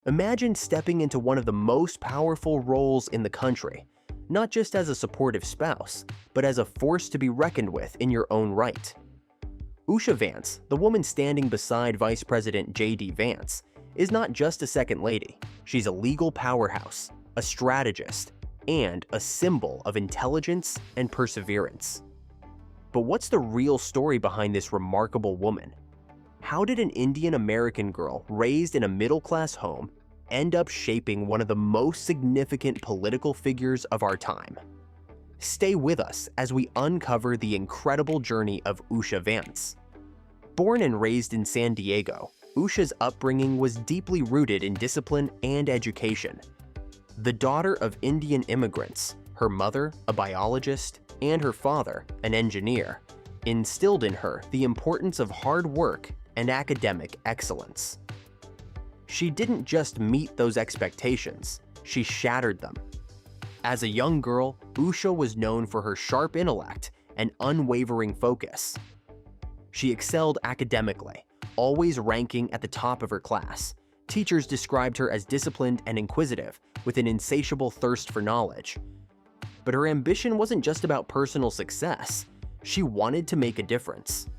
Imagine stepping into one of the most powerful roles in the country, not just as a supportive spouse, but as a force to be reckoned with in your own right. Usha Vance, the woman standing beside Vice President JD Vance, is not just a second lady. She's a legal powerhouse, a strategist, and a symbol of intelligence and perseverance. But what's the real story behind this remarkable woman? How did an Indian American girl raised in a middle-class home end up shaping one of the most significant political figures of our time? Stay with us as we uncover the incredible journey of Usha Vance. Born and raised in San Diego, Usha's upbringing was deeply rooted in discipline and education. The daughter of Indian immigrants, her mother, a biologist, and her father, an engineer, instilled in her the importance of hard work and academic excellence. She didn't just meet those expectations, she shattered them. As a young girl, Usha was known for her sharp intellect and unwavering focus. She excelled academically, always ranking at the top of her class. Teachers described her as disciplined and inquisitive, with an insatiable thirst for knowledge. But her ambition wasn't just about personal success. She wanted to make a difference.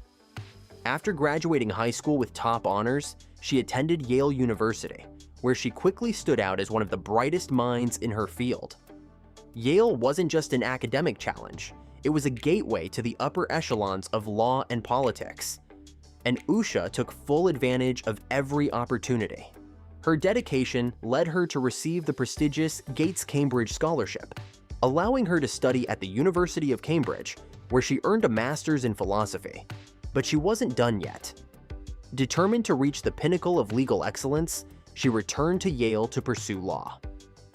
After graduating high school with top honors, she attended Yale University, where she quickly stood out as one of the brightest minds in her field. Yale wasn't just an academic challenge, it was a gateway to the upper echelons of law and politics. And Usha took full advantage of every opportunity. Her dedication led her to receive the prestigious Cambridge scholarship, allowing her to study at the University of Cambridge, where she earned a master's in philosophy. But she wasn't done yet. Determined to reach the pinnacle of legal excellence, she returned to Yale to pursue law.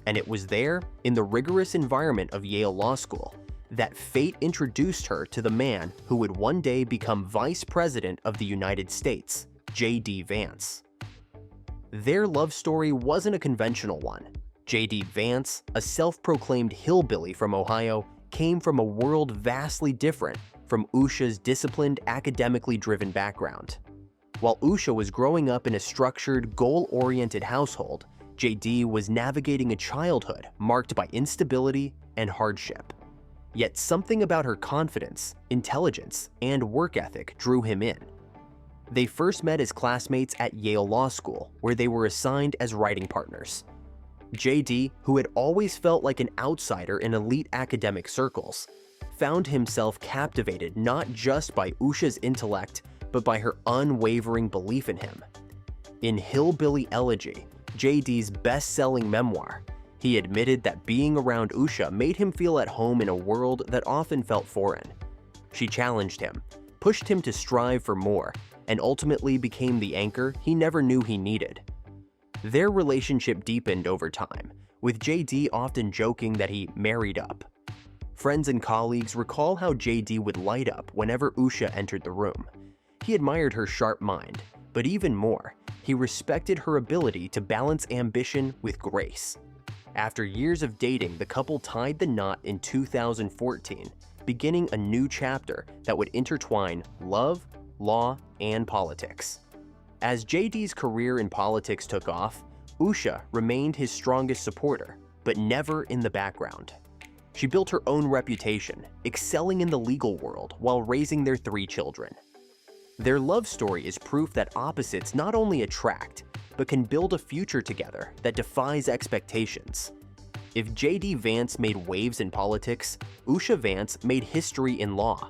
And it was there, in the rigorous environment of Yale Law School, that fate introduced her to the man who would one day become Vice President of the United States, JD Vance. Their love story wasn't a conventional one. JD Vance, a self-proclaimed hillbilly from Ohio, came from a world vastly different from Usha's disciplined, academically driven background. While Usha was growing up in a structured, goal-oriented household, JD was navigating a childhood marked by instability and hardship. Yet something about her confidence, intelligence, and work ethic drew him in. They first met as classmates at Yale Law School, where they were assigned as writing partners. JD, who had always felt like an outsider in elite academic circles, found himself captivated not just by Usha's intellect, but by her unwavering belief in him. In Hillbilly Elegy, JD's best-selling memoir, he admitted that being around Usha made him feel at home in a world that often felt foreign. She challenged him, pushed him to strive for more, and ultimately became the anchor he never knew he needed. Their relationship deepened over time, with JD often joking that he married up. Friends and colleagues recall how JD would light up whenever Usha entered the room. He admired her sharp mind, but even more, he respected her ability to balance ambition with grace. After years of dating, the couple tied the knot in 2014, beginning a new chapter that would intertwine love, law, and politics. As JD's career in politics took off, Usha remained his strongest supporter, but never in the background. She built her own reputation, excelling in the legal world while raising their 3 children. Their love story is proof that opposites not only attract, but can build a future together that defies expectations. If JD Vance made waves in politics, Usha Vance made history in law.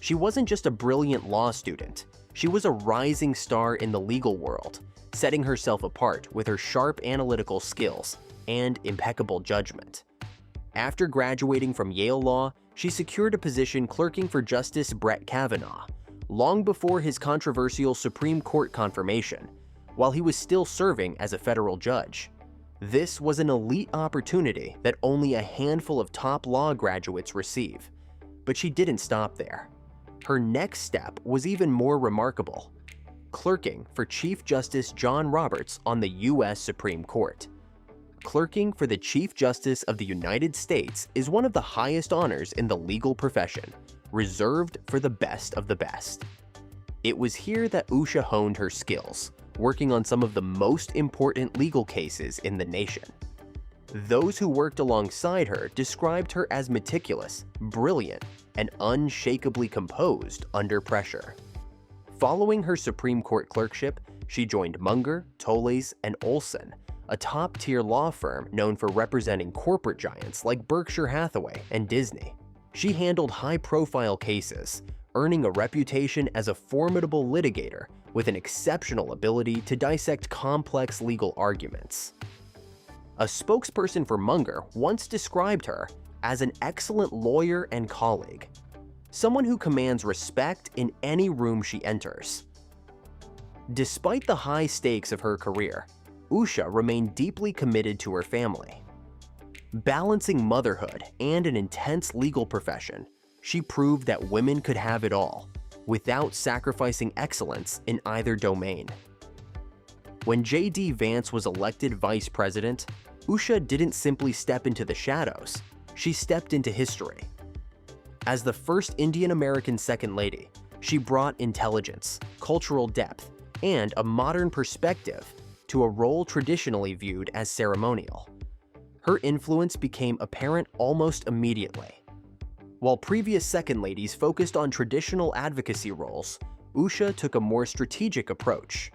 She wasn't just a brilliant law student, she was a rising star in the legal world, setting herself apart with her sharp analytical skills and impeccable judgment. After graduating from Yale Law, she secured a position clerking for Justice Brett Kavanaugh, long before his controversial Supreme Court confirmation, while he was still serving as a federal judge. This was an elite opportunity that only a handful of top law graduates receive. But she didn't stop there. Her next step was even more remarkable: clerking for Chief Justice John Roberts on the U.S. Supreme Court. Clerking for the Chief Justice of the United States is one of the highest honors in the legal profession, reserved for the best of the best. It was here that Usha honed her skills, working on some of the most important legal cases in the nation. Those who worked alongside her described her as meticulous, brilliant, and unshakably composed under pressure. Following her Supreme Court clerkship, she joined Munger, Toles, and Olson, a top-tier law firm known for representing corporate giants like Berkshire Hathaway and Disney. She handled high-profile cases, earning a reputation as a formidable litigator with an exceptional ability to dissect complex legal arguments. A spokesperson for Munger once described her as an excellent lawyer and colleague, someone who commands respect in any room she enters. Despite the high stakes of her career, Usha remained deeply committed to her family. Balancing motherhood and an intense legal profession, she proved that women could have it all, without sacrificing excellence in either domain. When JD Vance was elected vice president, Usha didn't simply step into the shadows, she stepped into history. As the first Indian American second lady, she brought intelligence, cultural depth, and a modern perspective to a role traditionally viewed as ceremonial. Her influence became apparent almost immediately. While previous second ladies focused on traditional advocacy roles, Usha took a more strategic approach.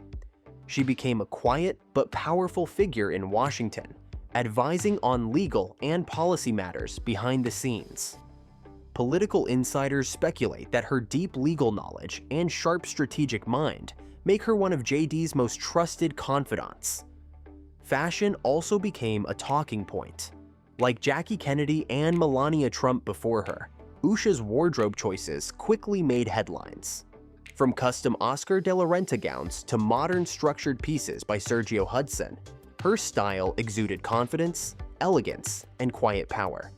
She became a quiet but powerful figure in Washington, advising on legal and policy matters behind the scenes. Political insiders speculate that her deep legal knowledge and sharp strategic mind make her one of JD's most trusted confidants. Fashion also became a talking point. Like Jackie Kennedy and Melania Trump before her, Usha's wardrobe choices quickly made headlines. From custom Oscar de la Renta gowns to modern structured pieces by Sergio Hudson, her style exuded confidence, elegance, and quiet power.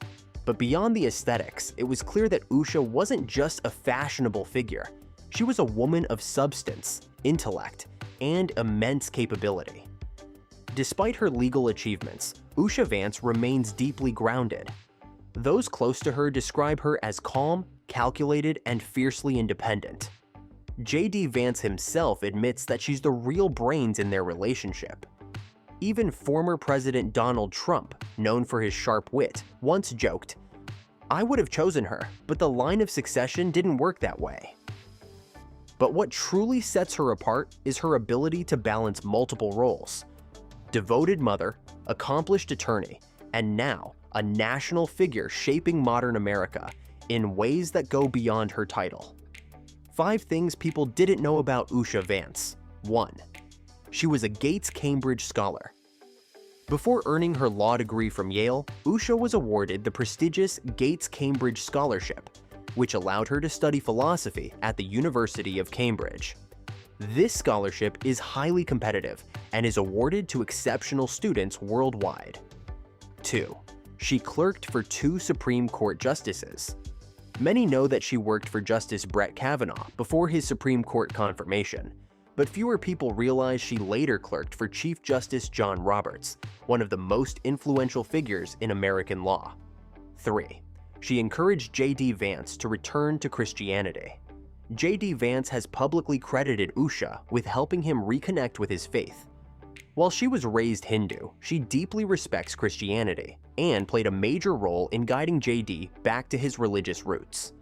But beyond the aesthetics, it was clear that Usha wasn't just a fashionable figure. She was a woman of substance, intellect, and immense capability. Despite her legal achievements, Usha Vance remains deeply grounded. Those close to her describe her as calm, calculated, and fiercely independent. JD Vance himself admits that she's the real brains in their relationship. Even former President Donald Trump, known for his sharp wit, once joked, "I would have chosen her, but the line of succession didn't work that way." But what truly sets her apart is her ability to balance multiple roles. Devoted mother, accomplished attorney, and now a national figure shaping modern America in ways that go beyond her title. 5 things people didn't know about Usha Vance. 1. She was a Gates-Cambridge scholar. Before earning her law degree from Yale, Usha was awarded the prestigious Gates-Cambridge Scholarship, which allowed her to study philosophy at the University of Cambridge. This scholarship is highly competitive and is awarded to exceptional students worldwide. 2. She clerked for 2 Supreme Court justices. Many know that she worked for Justice Brett Kavanaugh before his Supreme Court confirmation, but fewer people realize she later clerked for Chief Justice John Roberts, one of the most influential figures in American law. 3. She encouraged JD Vance to return to Christianity. JD Vance has publicly credited Usha with helping him reconnect with his faith. While she was raised Hindu, she deeply respects Christianity and played a major role in guiding JD back to his religious roots.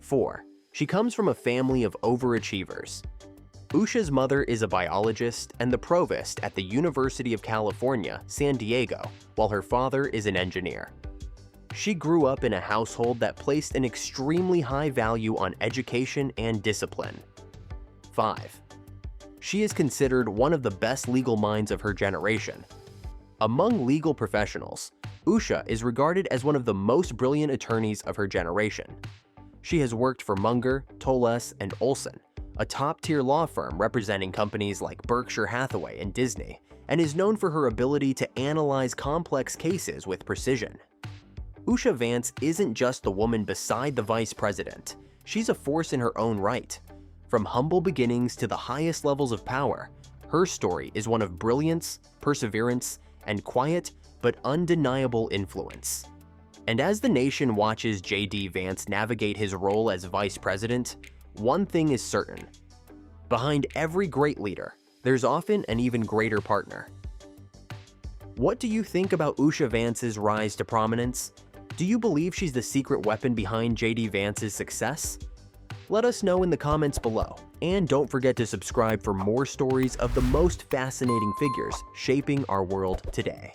4. She comes from a family of overachievers. Usha's mother is a biologist and the provost at the University of California, San Diego, while her father is an engineer. She grew up in a household that placed an extremely high value on education and discipline. 5. She is considered one of the best legal minds of her generation. Among legal professionals, Usha is regarded as one of the most brilliant attorneys of her generation. She has worked for Munger, Toles, and Olson, a top-tier law firm representing companies like Berkshire Hathaway and Disney, and is known for her ability to analyze complex cases with precision. Usha Vance isn't just the woman beside the vice president. She's a force in her own right. From humble beginnings to the highest levels of power, her story is one of brilliance, perseverance, and quiet but undeniable influence. And as the nation watches JD Vance navigate his role as vice president, one thing is certain. Behind every great leader, there's often an even greater partner. What do you think about Usha Vance's rise to prominence? Do you believe she's the secret weapon behind JD Vance's success? Let us know in the comments below, and don't forget to subscribe for more stories of the most fascinating figures shaping our world today.